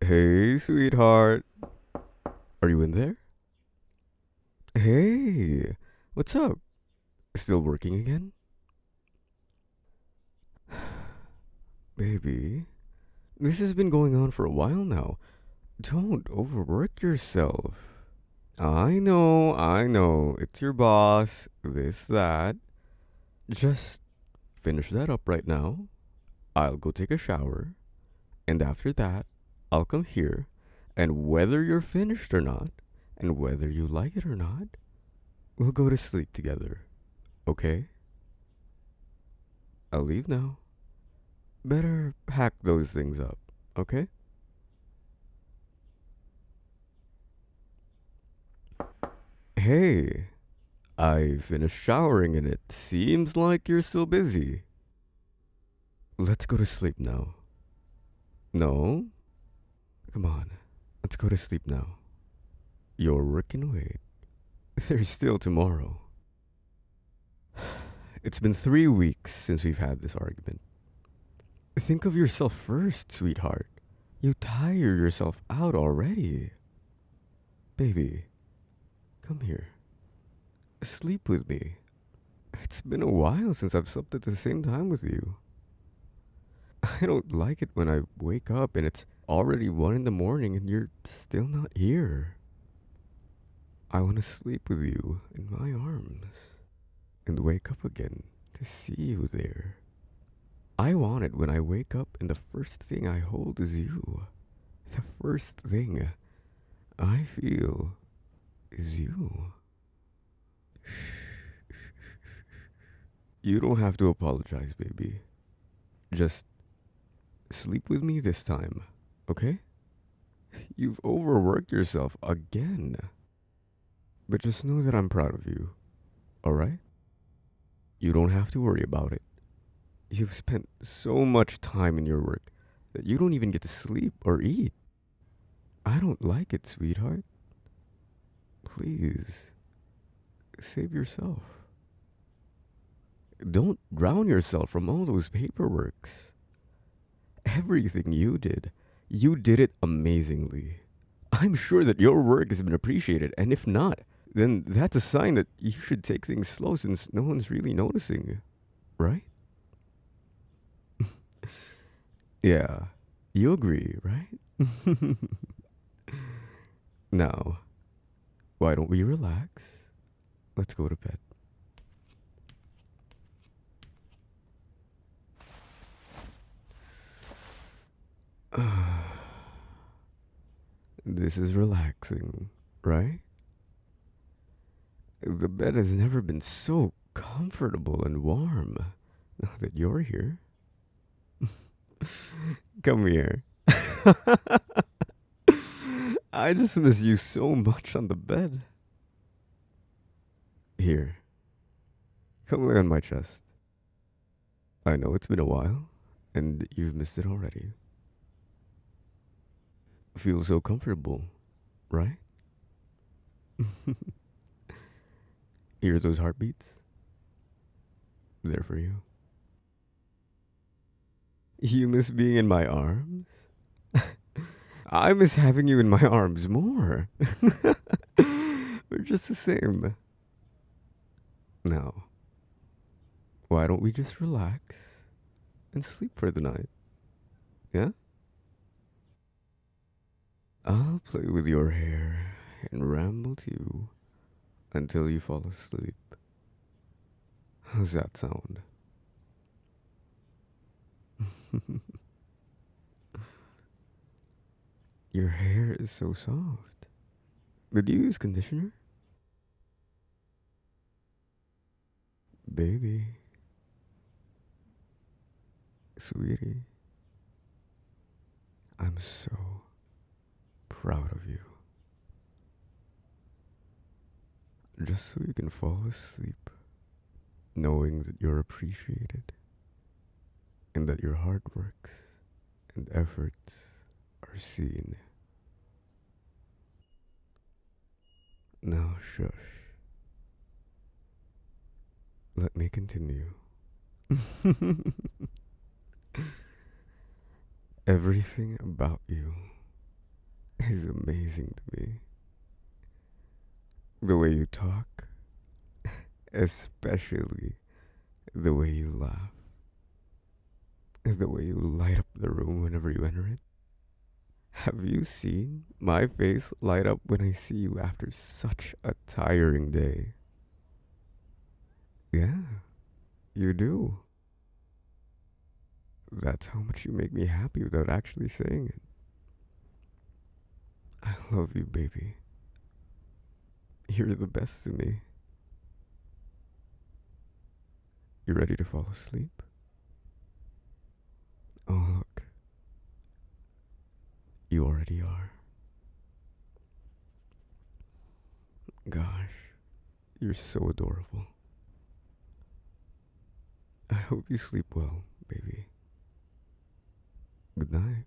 Hey, sweetheart. Are you in there? Hey, what's up? Still working again? Baby, this has been going on for a while now. Don't overwork yourself. I know. It's your boss, this, that. Just finish that up right now. I'll go take a shower. And after that, I'll come here. And whether you're finished or not, and whether you like it or not, we'll go to sleep together. Okay? I'll leave now. Better hack those things up, okay? Hey, I finished showering and it seems like you're still busy. Let's go to sleep now. No? Come on. Let's go to sleep now. Your work can wait. There's still tomorrow. It's been 3 weeks since we've had this argument. Think of yourself first, sweetheart. You tire yourself out already. Baby, come here. Sleep with me. It's been a while since I've slept at the same time with you. I don't like it when I wake up and it's already 1 in the morning and you're still not here. I want to sleep with you in my arms and wake up again to see you there. I want it when I wake up and the first thing I hold is you. The first thing I feel is you. You don't have to apologize, baby. Just sleep with me this time, okay? You've overworked yourself again. But just know that I'm proud of you, alright? You don't have to worry about it. You've spent so much time in your work that you don't even get to sleep or eat. I don't like it, sweetheart. Please, save yourself. Don't drown yourself from all those paperworks. Everything you did it amazingly. I'm sure that your work has been appreciated, and if not, then that's a sign that you should take things slow since no one's really noticing, right? Yeah, you agree, right? Now, why don't we relax? Let's go to bed. This is relaxing, right? The bed has never been so comfortable and warm now that you're here. Come here. I just miss you so much on the bed. Here, come lay on my chest. I know it's been a while, and you've missed it already. Feels so comfortable, right? Hear those heartbeats? They're for you. You miss being in my arms? I miss having you in my arms more. We're just the same. Now, why don't we just relax and sleep for the night? Yeah? I'll play with your hair and ramble too until you fall asleep. How's that sound? Your hair is so soft. Did you use conditioner? Baby, sweetie, I'm so proud of you. Just so you can fall asleep knowing that you're appreciated and that your hard works and efforts are seen. Now, shush. Let me continue. Everything about you is amazing to me. The way you talk, especially the way you laugh, is the way you light up the room whenever you enter it. Have you seen my face light up when I see you after such a tiring day? Yeah, you do. That's how much you make me happy without actually saying it. I love you, baby. You're the best to me. You ready to fall asleep? Oh, look. You already are. Gosh, you're so adorable. I hope you sleep well, baby. Good night.